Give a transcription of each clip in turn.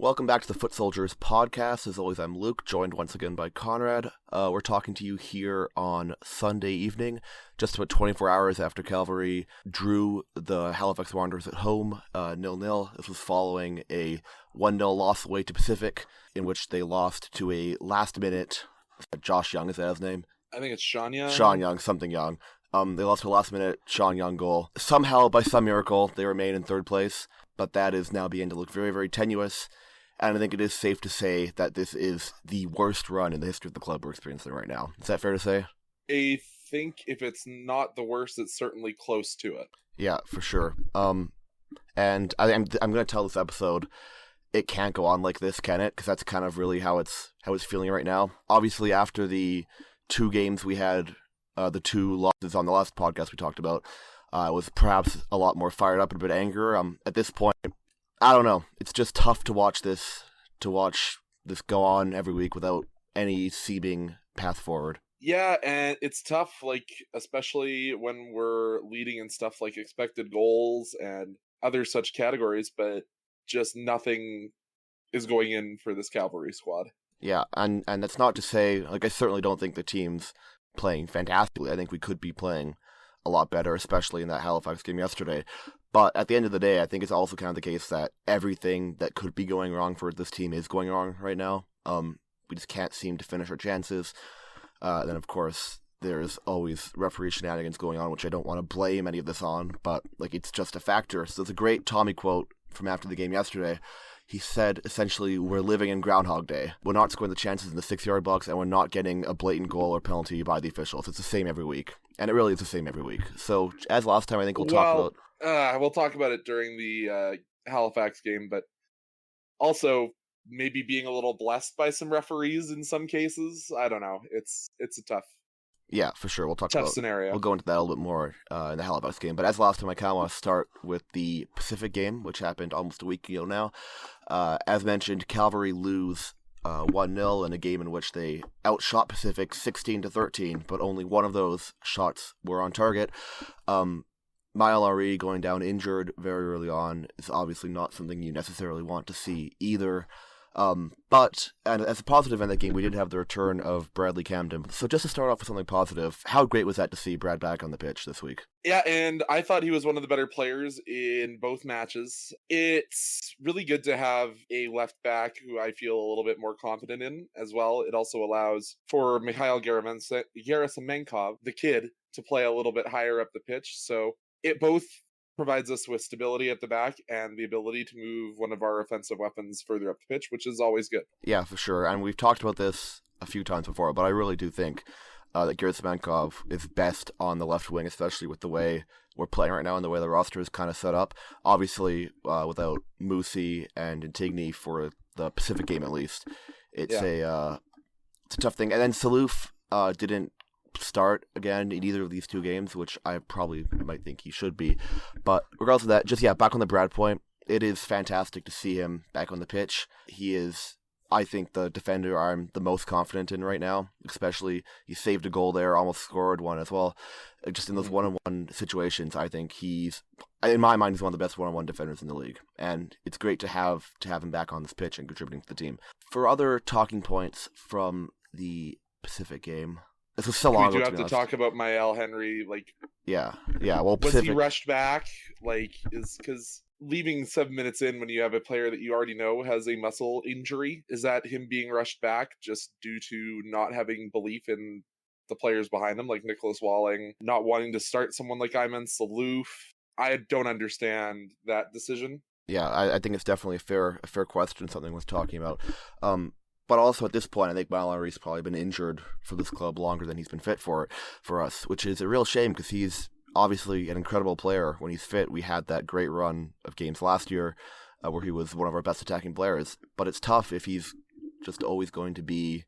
Welcome back to the Foot Soldiers podcast. As always, I'm Luke, joined once again by Conrad. We're talking to you here on Sunday evening, just about 24 hours after Cavalry drew the Halifax Wanderers at home, 0-0. This was following a 1-0 loss away to Pacific, in which they lost to a last-minute, Josh Young, is that his name? I think it's Sean Young. Sean Young, something Young. They lost to a last-minute Sean Young goal. Somehow, by some miracle, they remain in third place, but that is now beginning to look very, very tenuous. And I think it is safe to say that this is the worst run in the history of the club we're experiencing right now. Is that fair to say? I think if it's not the worst, it's certainly close to it. Yeah, for sure. And I'm going to tell this episode it can't go on like this, can it? Because that's kind of really how it's feeling right now. Obviously, after the two games we had, the two losses on the last podcast we talked about, I was perhaps a lot more fired up and a bit angrier. At this point, I don't know. It's just tough to watch this go on every week without any seeming path forward. Yeah, and it's tough, especially when we're leading in stuff like expected goals and other such categories, but just nothing is going in for this Cavalry squad. Yeah, and that's not to say, I certainly don't think the team's playing fantastically. I think we could be playing a lot better, especially in that Halifax game yesterday. But at the end of the day, I think it's also kind of the case that everything that could be going wrong for this team is going wrong right now. We just can't seem to finish our chances. Then, of course, there's always referee shenanigans going on, which I don't want to blame any of this on, but it's just a factor. So there's a great Tommy quote from after the game yesterday. He said, essentially, we're living in Groundhog Day. We're not scoring the chances in the 6-yard box, and we're not getting a blatant goal or penalty by the officials. It's the same every week. And it really is the same every week. So, as last time, I think we'll talk about... We'll talk about it during the Halifax game, but also maybe being a little blessed by some referees in some cases. I don't know. It's a tough... Yeah, for sure. We'll talk tough about scenario. We'll go into that a little bit more in the Halifax game. But as last time, I kind of want to start with the Pacific game, which happened almost a week ago now. As mentioned, Cavalry lose 1-0 in a game in which they outshot Pacific 16-13, but only one of those shots were on target. My LRE going down injured very early on is obviously not something you necessarily want to see either. But as a positive in that game, we did have the return of Bradley Camden. So just to start off with something positive, how great was that to see Brad back on the pitch this week? Yeah, and I thought he was one of the better players in both matches. It's really good to have a left back who I feel a little bit more confident in as well. It also allows for Mikhail Gerasimenkov, the kid, to play a little bit higher up the pitch. So it both provides us with stability at the back and the ability to move one of our offensive weapons further up the pitch, which is always good. Yeah, for sure. And we've talked about this a few times before, but I really do think that Gerasimenkov is best on the left wing, especially with the way we're playing right now and the way the roster is kind of set up. Obviously, without Musi and Intigne for the Pacific game at least, it's a tough thing. And then Salouf didn't start again in either of these two games, which I probably might think he should be. But regardless of that, back on the Brad point, it is fantastic to see him back on the pitch. He is, I think, the defender I'm the most confident in right now, especially he saved a goal there, almost scored one as well. Just in those one-on-one situations, I think he's, in my mind, he's one of the best one-on-one defenders in the league. And it's great to have him back on this pitch and contributing to the team. For other talking points from the Pacific game, this was so long ago. We do have to talk about Mael Henry. Yeah. Well, was he rushed back? Is because leaving 7 minutes in when you have a player that you already know has a muscle injury, is that him being rushed back just due to not having belief in the players behind them, like Nicholas Walling, not wanting to start someone like Ayman Salouf? I don't understand that decision. Yeah, I think it's definitely a fair question, something worth talking about. But also at this point, I think Mallory's probably been injured for this club longer than he's been fit for us, which is a real shame because he's obviously an incredible player when he's fit. We had that great run of games last year where he was one of our best attacking players. But it's tough if he's just always going to be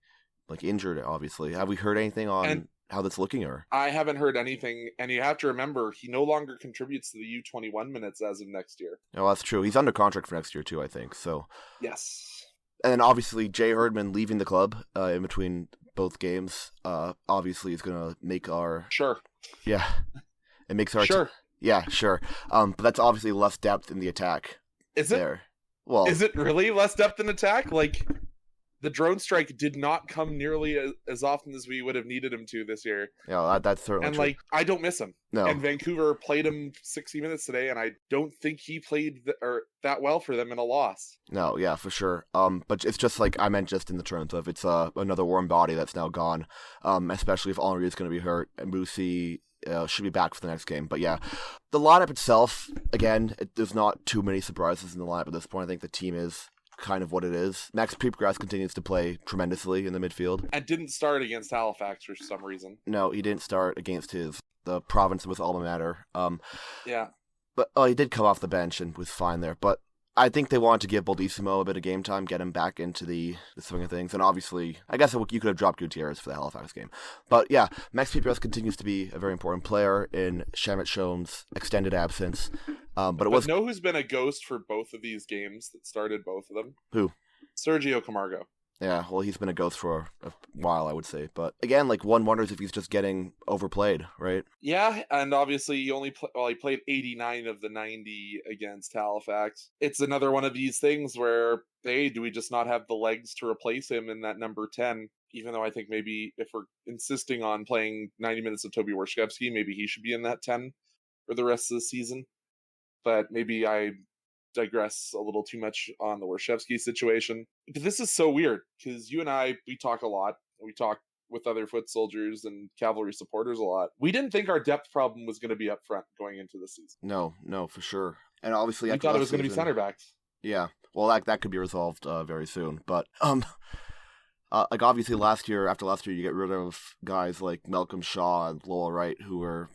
injured, obviously. Have we heard anything on how that's looking? Or I haven't heard anything, and you have to remember, he no longer contributes to the U21 minutes as of next year. Oh, that's true. He's under contract for next year too, I think. So yes. And then obviously Jay Herdman leaving the club in between both games obviously is going to make our... Sure. Yeah. It makes our... Sure. Yeah, sure. But that's obviously less depth in the attack. Is there. it? Well, Is it really less depth in attack? Like, the drone strike did not come nearly as often as we would have needed him to this year. yeah, that's certainly And, true. like, I don't miss him. No. And Vancouver played him 60 minutes today, and I don't think he played that well for them in a loss. No, yeah, for sure. But it's just like I meant, just in the terms of it's another warm body that's now gone. Especially if Henry is going to be hurt, and Musi should be back for the next game. But yeah, the lineup itself, again, there's not too many surprises in the lineup at this point. I think the team is kind of what it is. Max Peepgrass continues to play tremendously in the midfield. And didn't start against Halifax for some reason. No, he didn't start against the province with alma mater. Yeah. But he did come off the bench and was fine there. But I think they wanted to give Baldissimo a bit of game time, get him back into the swing of things. And obviously, I guess you could have dropped Gutierrez for the Halifax game. But yeah, Max Peepgrass continues to be a very important player in Shamit Shom's extended absence. But know who's been a ghost for both of these games that started both of them? Who? Sergio Camargo. Yeah, well, he's been a ghost for a while, I would say. But again, like, one wonders if he's just getting overplayed, right? Yeah, and obviously he played 89 of the 90 against Halifax. It's another one of these things where, hey, do we just not have the legs to replace him in that number 10? Even though I think maybe if we're insisting on playing 90 minutes of Toby Warshevsky, maybe he should be in that 10 for the rest of the season. But maybe I digress a little too much on the Warshevsky situation. But this is so weird, because you and I, we talk a lot. We talk with other foot soldiers and cavalry supporters a lot. We didn't think our depth problem was going to be up front going into the season. No, for sure. And obviously, we thought it was going to be center backs. Yeah, well, that could be resolved very soon. But like, obviously after last year, you get rid of guys like Malcolm Shaw and Lowell Wright, who are,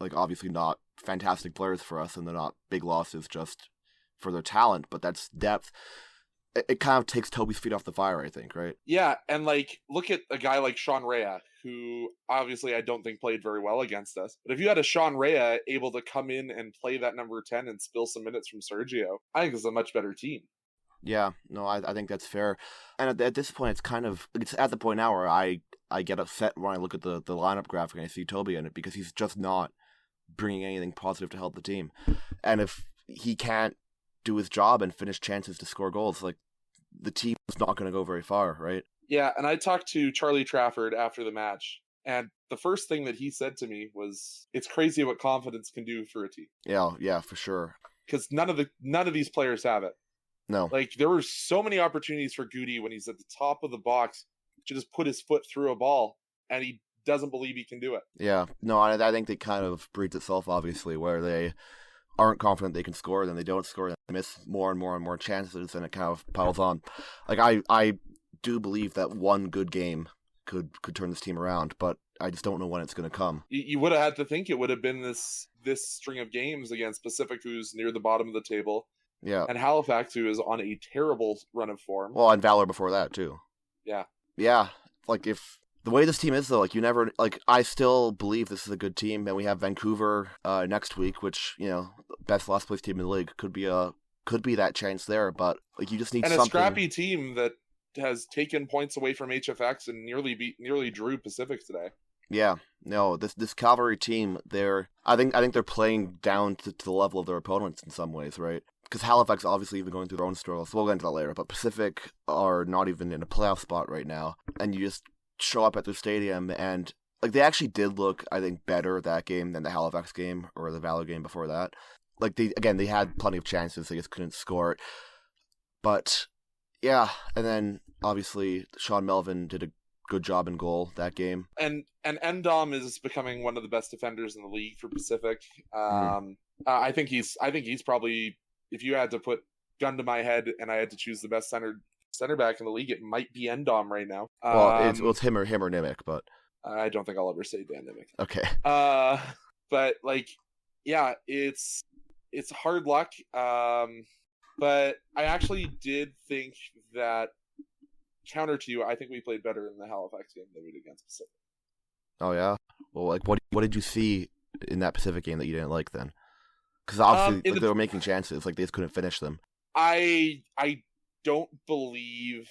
like, obviously not fantastic players for us, and they're not big losses just for their talent, but that's depth. It kind of takes Toby's feet off the fire, I think, right? Yeah, and, like, look at a guy like Sean Rea, who obviously I don't think played very well against us. But if you had a Sean Rea able to come in and play that number 10 and spill some minutes from Sergio, I think it's a much better team. Yeah, no, I think that's fair. And at this point, it's at the point now where I get upset when I look at the lineup graphic and I see Toby in it, because he's just not bringing anything positive to help the team. And if he can't do his job and finish chances to score goals, like, the team is not going to go very far, right? Yeah, and I talked to Charlie Trafford after the match, and the first thing that he said to me was, it's crazy what confidence can do for a team. Yeah, for sure. Because none of these players have it. No. Like, there were so many opportunities for Goody when he's at the top of the box to just put his foot through a ball, and he doesn't believe he can do it. Yeah, no, I think it kind of breeds itself, obviously, where they aren't confident they can score, then they don't score, and they miss more and more and more chances, and it kind of piles on. Like, I do believe that one good game could turn this team around, but I just don't know when it's going to come. You would have had to think it would have been this string of games against Pacific, who's near the bottom of the table, yeah, and Halifax, who is on a terrible run of form. Well, and Valor before that, too. Yeah, like, if the way this team is, though, like, you never, like, I still believe this is a good team, and we have Vancouver next week, which, you know, best last place team in the league, could be that chance there, but, like, you just need something. And a scrappy team that has taken points away from HFX and nearly drew Pacific today. Yeah, no, this Cavalry team, I think they're playing down to the level of their opponents in some ways, right? Because Halifax obviously even going through their own struggles. We'll get into that later, but Pacific are not even in a playoff spot right now, and you just show up at their stadium, and, like, they actually did look, I think, better that game than the Halifax game or the Valor game before that. Like, they had plenty of chances, they just couldn't score it. But yeah, and then obviously Sean Melvin did a good job in goal that game. And Endom is becoming one of the best defenders in the league for Pacific. I think he's probably, if you had to put gun to my head and I had to choose the best center back in the league, it might be Endom right now. Well, it's him or Nimick, but I don't think I'll ever say Dan Nimick. Okay. But, like, yeah, it's hard luck. But I actually did think that, counter to you, I think we played better in the Halifax game than we did against Pacific. Oh yeah. Well, like, what did you see in that Pacific game that you didn't like then? Because obviously they were making chances, like, they just couldn't finish them. I don't believe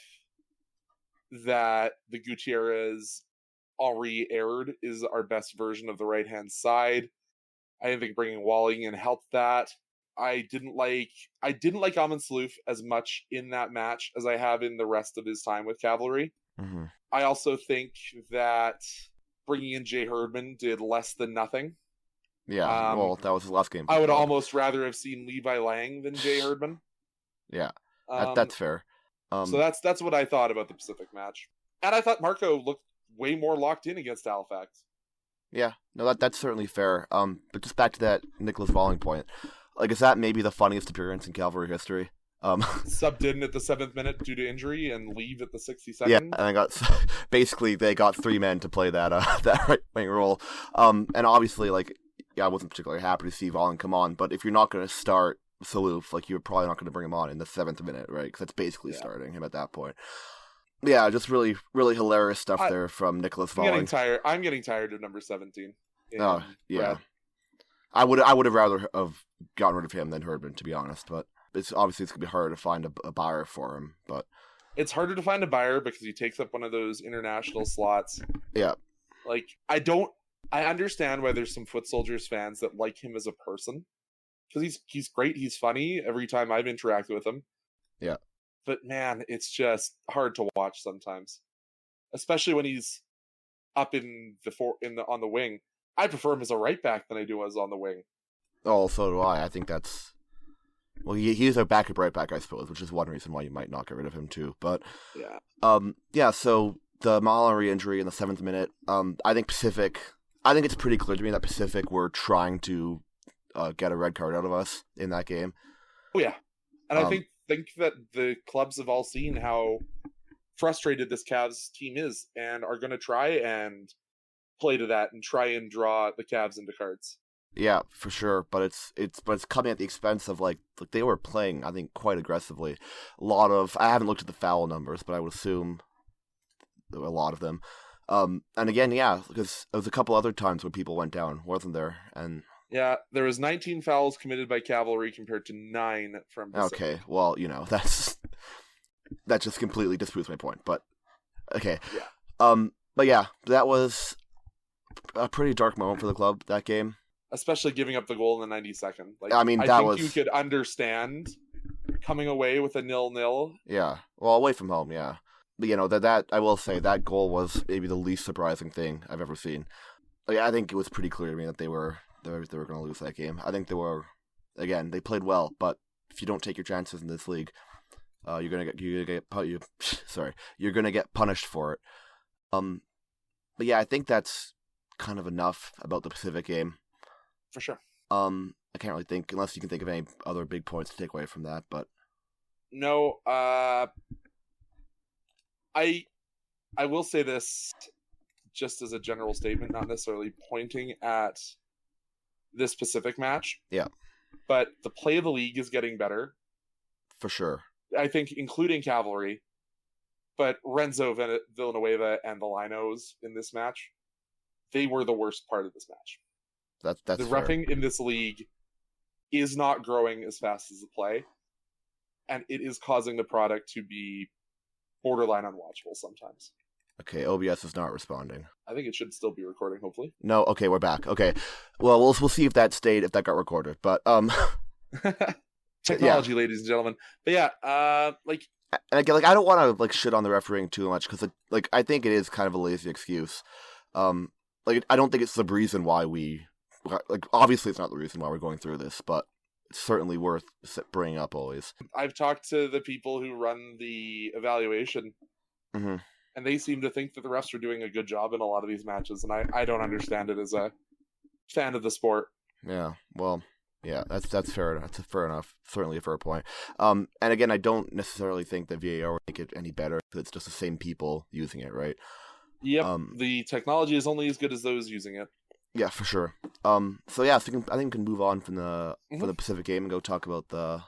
that the Gutierrez Henri Aird is our best version of the right hand side. I didn't think bringing Walling in helped that. I didn't like Amon Sloof as much in that match as I have in the rest of his time with Cavalry. Mm-hmm. I also think that bringing in Jay Herdman did less than nothing. Yeah, well, that was his last game. I would almost rather have seen Levi Lang than Jay Herdman. Yeah, that's fair. So that's what I thought about the Pacific match. And I thought Marco looked way more locked in against Halifax. Yeah, no, that's certainly fair. But just back to that Nicholas Volling point. Like, is that maybe the funniest appearance in Cavalry history? Subbed in at the 7th minute due to injury and leave at the 62nd. Yeah, and basically they got 3 men to play that that right wing role. And obviously, like, yeah, I wasn't particularly happy to see Volling come on. But if you're not going to start Saloof, like, you're probably not going to bring him on in the 7th minute, right? Because that's basically starting him at that point. Yeah, just really, really hilarious stuff there from Nicholas Volling. I'm getting tired of number 17. Oh, yeah. Brad. I would have rather have gotten rid of him than Herdman, to be honest. But it's going to be hard to find a buyer for him. But it's harder to find a buyer because he takes up one of those international slots. Yeah. Like, I understand why there's some Foot Soldiers fans that like him as a person. Because he's great, he's funny every time I've interacted with him. Yeah. But man, it's just hard to watch sometimes. Especially when he's up on the wing. I prefer him as a right back than I do as on the wing. Oh, so do I. I think that's... Well, he's a backup right back, I suppose, which is one reason why you might not get rid of him too. But yeah. So the Mallory injury in the 7th minute. I think it's pretty clear to me that Pacific were trying to get a red card out of us in that game. Oh yeah, and I think that the clubs have all seen how frustrated this Cavs team is, and are going to try and play to that and try and draw the Cavs into cards. Yeah, for sure, but it's coming at the expense of like they were playing, I think, quite aggressively. I haven't looked at the foul numbers, but I would assume there were a lot of them. And again, yeah, because there was a couple other times when people went down, wasn't there? And yeah, there was 19 fouls committed by Cavalry compared to 9 from Pacific. Okay, well, that just completely disproves my point. But okay, yeah. But yeah, that was a pretty dark moment for the club, that game. Especially giving up the goal in the 92nd. Like, I think you could understand coming away with a 0-0. Yeah, well, away from home, yeah. But that I will say that goal was maybe the least surprising thing I've ever seen. Like, I think it was pretty clear to me that they were going to lose that game. I think they played well, but if you don't take your chances in this league, you're gonna get punished for it. But yeah, I think that's kind of enough about the Pacific game. For sure. I can't really think, unless you can think of any other big points to take away from that, but... No, I will say this just as a general statement, not necessarily pointing at this Pacific match. Yeah. But the play of the league is getting better. For sure. I think, including Cavalry. But Renzo Villanueva and the Linos in this match, they were the worst part of this match. That's the fair. Repping in this league is not growing as fast as the play, and it is causing the product to be borderline unwatchable sometimes. Okay, OBS is not responding. I think it should still be recording, hopefully. No, okay, we're back. Okay, well, we'll see if that got recorded, but technology, ladies and gentlemen. But yeah, and again, I don't want to shit on the refereeing too much because I think it is kind of a lazy excuse. I don't think it's the reason why obviously it's not the reason why we're going through this, but it's certainly worth bringing up always. I've talked to the people who run the evaluation, mm-hmm. and they seem to think that the refs are doing a good job in a lot of these matches, and I don't understand it as a fan of the sport. Yeah, well, yeah, that's fair. That's fair enough. Certainly a fair point. And again, I don't necessarily think that VAR will make it any better because it's just the same people using it, right? Yep. The technology is only as good as those using it. Yeah, for sure. So I think we can move on from the Pacific game and go talk about the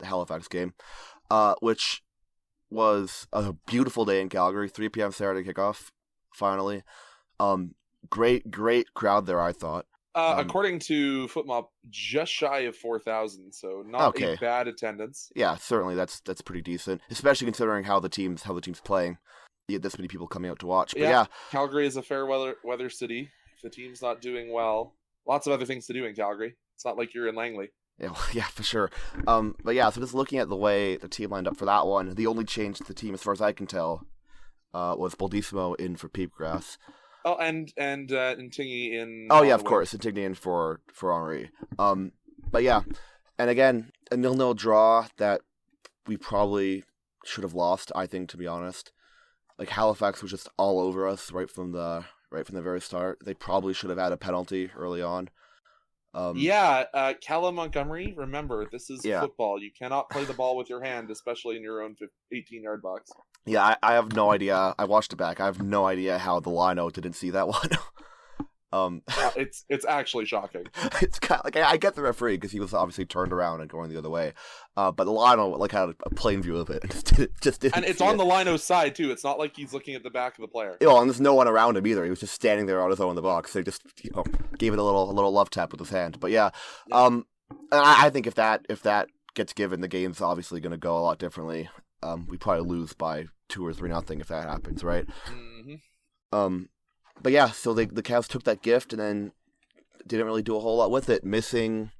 Halifax game, which was a beautiful day in Calgary. 3 p.m. Saturday kickoff. Finally, great crowd there. I thought. According to FootMob, just shy of 4,000, so not a bad attendance. Yeah, certainly that's pretty decent, especially considering how the team's playing. You had this many people coming out to watch. But yeah, Calgary is a fair weather city. If the team's not doing well, lots of other things to do in Calgary. It's not like you're in Langley. Yeah, well, yeah, for sure. But yeah, so just looking at the way the team lined up for that one, the only change to the team, as far as I can tell, was Baldissimo in for Peepgrass. Oh, and Tingy in. Oh yeah, on of the wing. course, Insignian for Henri. But yeah, and again, a 0-0 draw that we probably should have lost. I think, to be honest, like Halifax was just all over us right from the very start. They probably should have had a penalty early on. Callum Montgomery, remember, this is Yeah. football. You cannot play the ball with your hand, especially in your own 18-yard box. Yeah, I have no idea. I watched it back. I have no idea how the lino didn't see that one. It's actually shocking. It's kind of, like I get the referee because he was obviously turned around and going the other way, but the lino had a plain view of it and just didn't. And it's see on it. the lino's side too. It's not like he's looking at the back of the player. Yeah, and there's no one around him either. He was just standing there on his own in the box. They just gave it a little love tap with his hand. But yeah. And I think if that gets given, the game's obviously going to go a lot differently. We probably lose by 2 or 3-0 if that happens, right? Mm-hmm. But yeah, so the Cavs took that gift and then didn't really do a whole lot with it, missing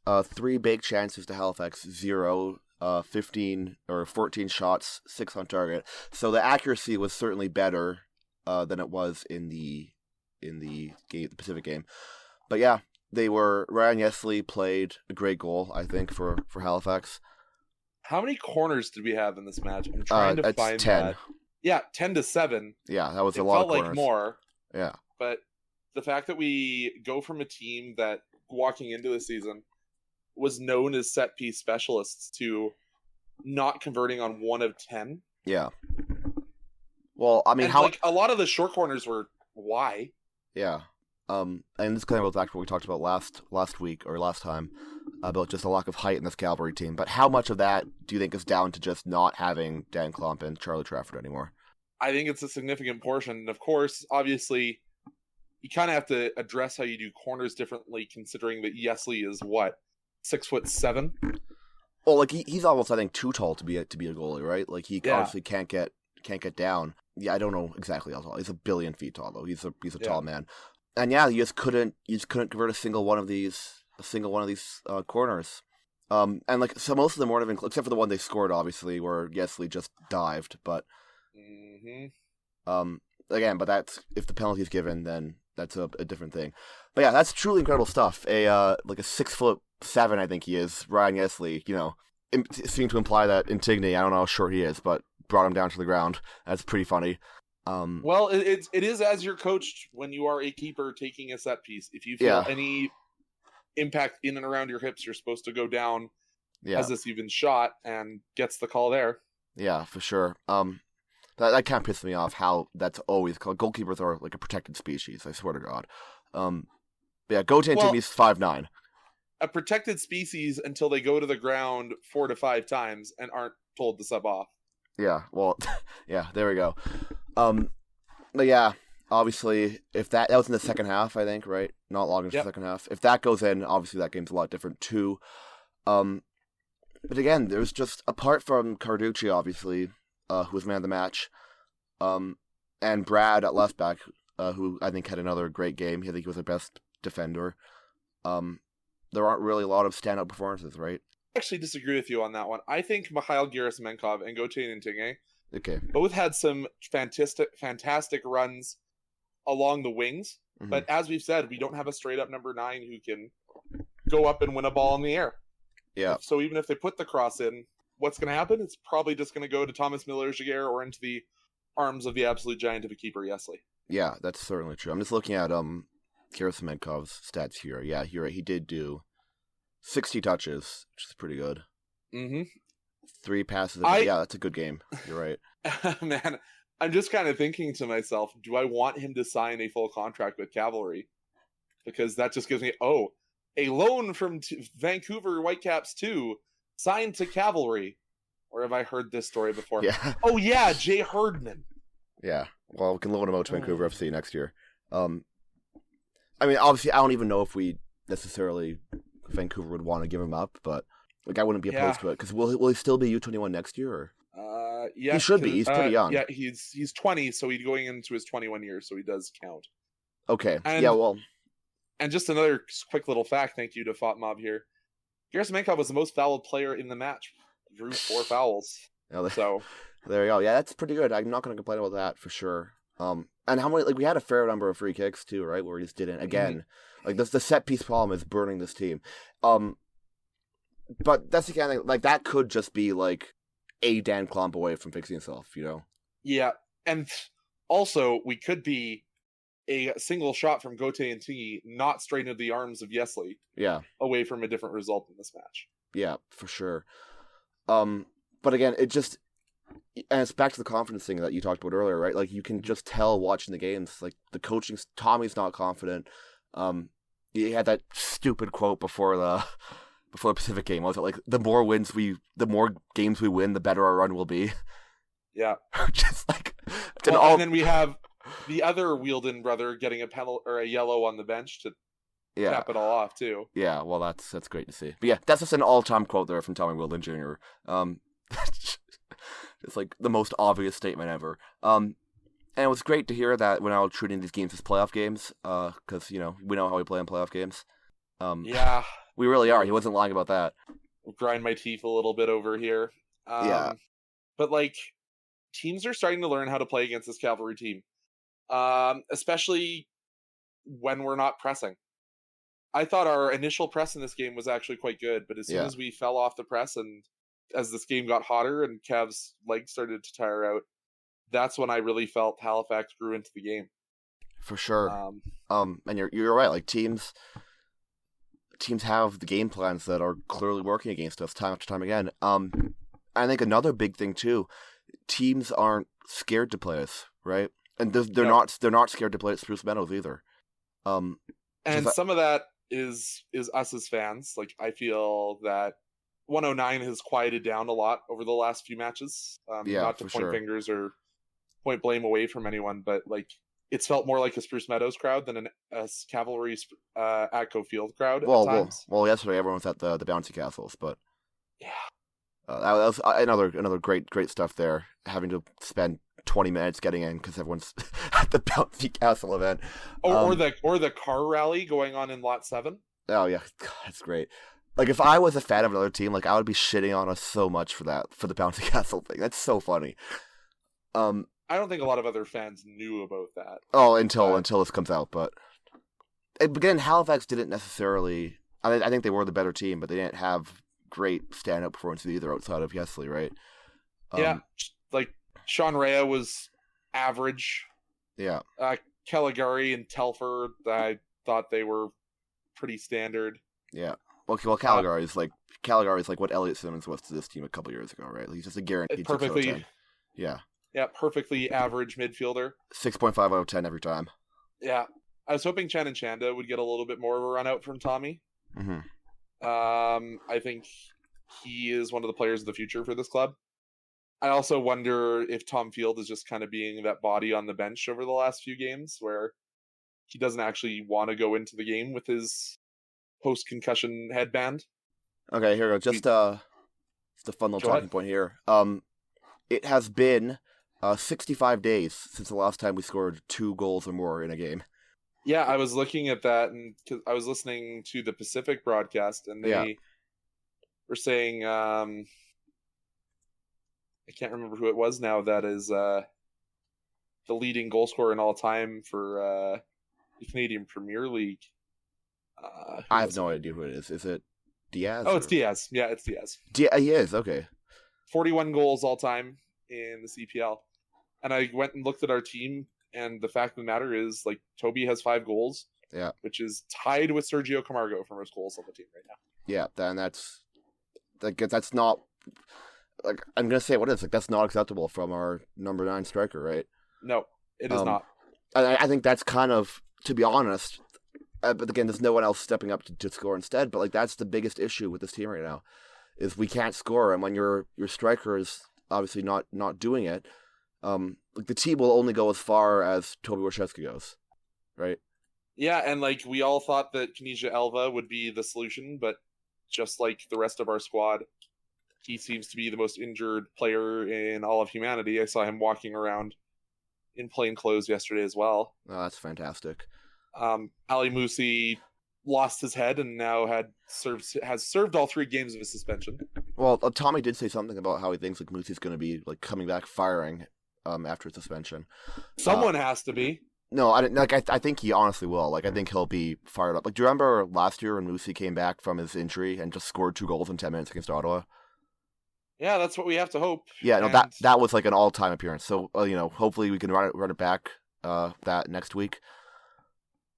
3 big chances to Halifax, 0, 15 or 14 shots, 6 on target. So the accuracy was certainly better than it was in the game, the Pacific game. But yeah, Ryan Yesley played a great goal, I think, for Halifax. How many corners did we have in this match? I'm trying to find 10. that. Yeah, 10-7. Yeah, that was a It lot felt of corners. like more. Yeah. But the fact that we go from a team that, walking into the season, was known as set piece specialists to not converting on 1 of 10. Yeah. Well, I mean, and a lot of the short corners were why? Yeah. And this kind of goes back to what we talked about last week or last time about just a lack of height in this Cavalry team. But how much of that do you think is down to just not having Dan Klump and Charlie Trafford anymore? I think it's a significant portion. And of course, obviously, you kind of have to address how you do corners differently, considering that Yesley is 6'7". Well, like he's almost, I think, too tall to be a goalie, right? Like he obviously can't get down. Yeah, I don't know exactly how tall. He's 1 billion feet tall though. He's a tall man. And yeah, you just couldn't convert a single one of these corners. And so most of them weren't even, except for the one they scored, obviously, where Yesley just dived. But again, but that's, if the penalty is given, then that's a different thing. But yeah, that's truly incredible stuff. A 6'7", I think he is, Ryan Yesley. Seemed to imply that Insigne, I don't know how short he is, but brought him down to the ground. That's pretty funny. Well, it is as you're coached when you are a keeper taking a set piece. If you feel any impact in and around your hips, you're supposed to go down. Has this even shot and gets the call there? Yeah, for sure. That kind of pisses me off. How that's always called. Goalkeepers are like a protected species. I swear to God. Yeah, Gauthier Insigne's 5'9". A protected species until they go to the ground 4 to 5 times and aren't told to sub off. Yeah, well, yeah, there we go. But yeah, obviously, if that was in the second half, I think, right? Not long into the second half. If that goes in, obviously that game's a lot different too. But again, there's just, apart from Carducci, obviously, who was man of the match, and Brad at left back, who I think had another great game. I think he was the best defender. There aren't really a lot of standout performances, right? I actually disagree with you on that one. I think Mikhail Gerasimenkov and Gauthier Insigne Okay. both had some fantastic runs along the wings. Mm-hmm. But as we've said, we don't have a straight-up number 9 who can go up and win a ball in the air. Yeah. So even if they put the cross in, what's going to happen? It's probably just going to go to Thomas Miller-Jaguar or into the arms of the absolute giant of a keeper, Yesley. Yeah, that's certainly true. I'm just looking at Gerasimenkov's stats here. Yeah, you're right. He did do 60 touches, which is pretty good. Mm-hmm. 3 passes. Yeah, that's a good game. You're right. Man, I'm just kind of thinking to myself, do I want him to sign a full contract with Cavalry? Because that just gives me, a loan from Vancouver Whitecaps 2, signed to Cavalry. Or have I heard this story before? Yeah. Oh, yeah, Jay Herdman. Yeah. Well, we can loan him out to Vancouver FC next year. I mean, obviously, I don't even know if Vancouver would want to give him up, but I wouldn't be opposed to it. Because will he still be U21 next year? Or? Yeah, he should be. He's pretty young. Yeah, he's 20, so he's going into his 21 years, so he does count. Okay. And just another quick little fact. Thank you to FOTMob here. Gerasimenkov was the most fouled player in the match. Drew 4 fouls. So there you go. Yeah, that's pretty good. I'm not going to complain about that for sure. And how many? Like we had a fair number of free kicks too, right? Where we just didn't. Again, like the set piece problem is burning this team. But that's the kind of thing, like that could just be like a Dan Klump away from fixing himself, you know? Yeah, and also we could be a single shot from Gauthier and T not straight into the arms of Yesley. Yeah, away from a different result in this match. Yeah, for sure. But again, and it's back to the confidence thing that you talked about earlier, right? Like you can just tell watching the games, like the coaching. Tommy's not confident. He had that stupid quote before the Pacific game. Was it like the more games we win, the better our run will be? Yeah, just like and then we have the other Wielden brother getting a penalty or a yellow on the bench to cap it all off too. Yeah, well, that's great to see. But yeah, that's just an all-time quote there from Tommy Wielden Jr. It's like the most obvious statement ever. And it was great to hear that we're now treating these games as playoff games, because, you know, we know how we play in playoff games. Yeah. We really are. He wasn't lying about that. I'll grind my teeth a little bit over here. Yeah. But, like, teams are starting to learn how to play against this Cavalry team, especially when we're not pressing. I thought our initial press in this game was actually quite good, but as soon as we fell off the press and as this game got hotter and Cavs' legs started to tire out, that's when I really felt Halifax grew into the game. For sure. And you're right. Like teams have the game plans that are clearly working against us time after time again. I think another big thing too, teams aren't scared to play us, right? And they're not scared to play at Spruce Meadows either. And some of that is us as fans. Like I feel that 109 has quieted down a lot over the last few matches. Not to point fingers or point blame away from anyone, but like it's felt more like a Spruce Meadows crowd than a Cavalry Atco Field crowd at times. Well, yesterday everyone was at the Bouncy Castles, but that was another great stuff there. Having to spend 20 minutes getting in because everyone's at the Bouncy Castle event, or the car rally going on in Lot 7. Oh yeah, God, that's great. Like if I was a fan of another team, like I would be shitting on us so much for the Bouncy Castle thing. That's so funny. I don't think a lot of other fans knew about that. Oh, until this comes out, but again, Halifax didn't necessarily. I think they were the better team, but they didn't have great stand-up performances either outside of Yesley, right? Like Sean Rea was average. Yeah. Caligari and Telford, I thought they were pretty standard. Yeah. Well, Caligari is like what Elliot Simmons was to this team a couple years ago, right? Like he's just a guaranteed perfectly. 6 out of 10. Yeah. Yeah, perfectly average midfielder. 6.5 out of 10 every time. Yeah. I was hoping Chan and Chanda would get a little bit more of a run out from Tommy. Mm-hmm. I think he is one of the players of the future for this club. I also wonder if Tom Field is just kind of being that body on the bench over the last few games where he doesn't actually want to go into the game with his post-concussion headband. Okay, here we go. Just a fun little talking point here. It has been 65 days since the last time we scored 2 goals or more in a game. Yeah, I was looking at that, and I was listening to the Pacific broadcast, and they were saying, I can't remember who it was now, that is the leading goal scorer in all time for the Canadian Premier League. I have no idea who it is. Is it Diaz? Oh, it's Diaz. Yeah, it's Diaz. He is, okay. 41 goals all time in the CPL. And I went and looked at our team, and the fact of the matter is, like, Toby has 5 goals. Yeah. Which is tied with Sergio Camargo for most goals on the team right now. Yeah, that's not, like, I'm going to say what it is. Like, that's not acceptable from our number 9 striker, right? No, it is not. I think that's kind of, to be honest, but again, there's no one else stepping up to score instead, but, like, that's the biggest issue with this team right now, is we can't score, and when your striker is obviously not doing it, like the team will only go as far as Toby Warshevsky goes, right? Yeah, and like we all thought that Kanija Elva would be the solution, but just like the rest of our squad, he seems to be the most injured player in all of humanity. I saw him walking around in plain clothes yesterday as well. Oh, that's fantastic. Ali Musi lost his head and now has served all 3 games of his suspension. Well, Tommy did say something about how he thinks like Moosey's going to be like coming back firing after suspension. Someone has to be. No, I think he honestly will. Like, I think he'll be fired up. Like, do you remember last year when Moosey came back from his injury and just scored 2 goals in 10 minutes against Ottawa? Yeah, that's what we have to hope. Yeah, no, that was like an all-time appearance. So, hopefully we can run it back that next week.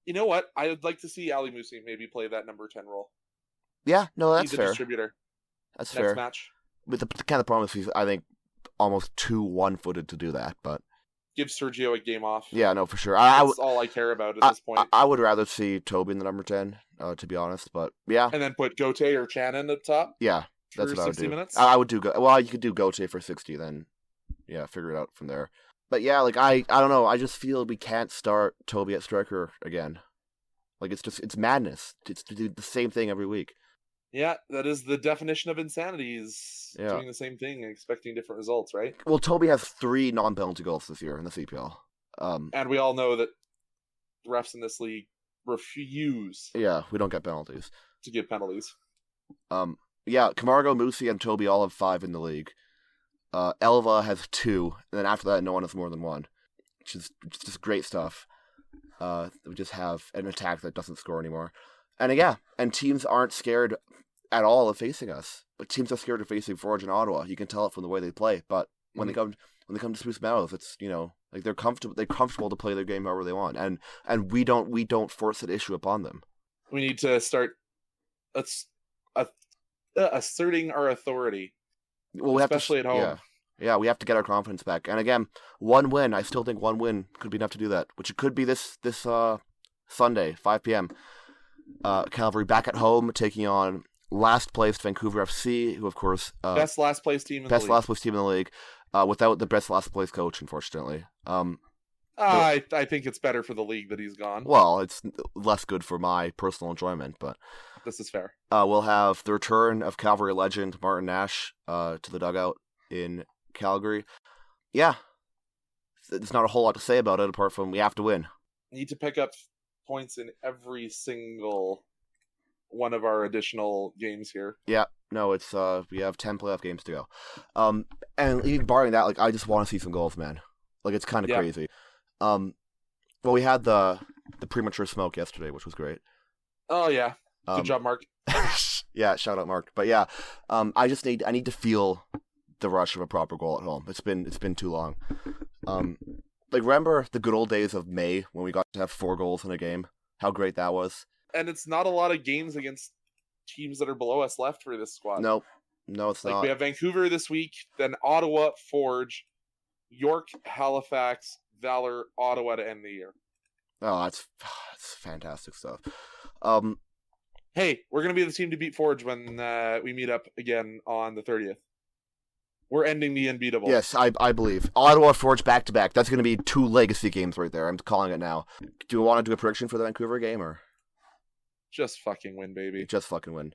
You know what? I would like to see Ali Moosey maybe play that number 10 role. Yeah, no, that's He's fair. a distributor. That's next fair. Match. But the kind of problem is he's, I think, almost too one-footed to do that, but... Give Sergio a game off. Yeah, no, for sure. That's all I care about at this point. I would rather see Toby in the number 10, to be honest, but yeah. And then put Gote or Channon up top? Yeah, that's what I would do. 60 minutes? I would do... Well, you could do Gote for 60, then, yeah, figure it out from there. But yeah, like, I don't know, I just feel we can't start Toby at striker again. Like, it's madness. It's to do the same thing every week. Yeah, that is the definition of insanity, is Yeah. doing the same thing and expecting different results, right? Well, Toby has 3 non-penalty goals this year in the CPL. And we all know that refs in this league refuse Yeah, we don't get penalties. to give penalties. Yeah, Camargo, Moosey, and Toby all have 5 in the league. Elva has 2, and then after that, no one has more than 1, which is just great stuff. We just have an attack that doesn't score anymore. And yeah, and teams aren't scared at all of facing us. But teams are scared of facing Forge and Ottawa. You can tell it from the way they play. But when they come to Spruce Meadows, it's like they're comfortable to play their game however they want. And we don't force that issue upon them. We need to start asserting our authority, well, especially at home. Yeah, we have to get our confidence back. And again, 1 win. I still think 1 win could be enough to do that. Which it could be this Sunday, 5 p.m. Calvary back at home, taking on last placed Vancouver FC, who of course best last place team in the league, without the best last place coach, unfortunately. I think it's better for the league that he's gone. Well, it's less good for my personal enjoyment, but this is fair. We'll have the return of Calvary legend Martin Nash to the dugout in Calgary. Yeah, there's not a whole lot to say about it apart from we have to win. Need to pick up points in every single one of our additional games here. Yeah, no, it's we have 10 playoff games to go. And even barring that, like, I just want to see some goals, man. Like, it's kind of crazy. Well, we had the premature smoke yesterday, which was great. Oh yeah, good job, Mark. Yeah, shout out, Mark. But yeah, I need to feel the rush of a proper goal at home. It's been too long. Like, remember the good old days of May when we got to have 4 goals in a game? How great that was. And it's not a lot of games against teams that are below us left for this squad. No, it's not. We have Vancouver this week, then Ottawa, Forge, York, Halifax, Valor, Ottawa to end the year. Oh, that's fantastic stuff. Hey, we're going to be the team to beat Forge when we meet up again on the 30th. We're ending the unbeatable. Yes, I believe. Ottawa, Forge, back-to-back. That's going to be 2 legacy games right there. I'm calling it now. Do you want to do a prediction for the Vancouver game, or...? Just fucking win, baby. Just fucking win.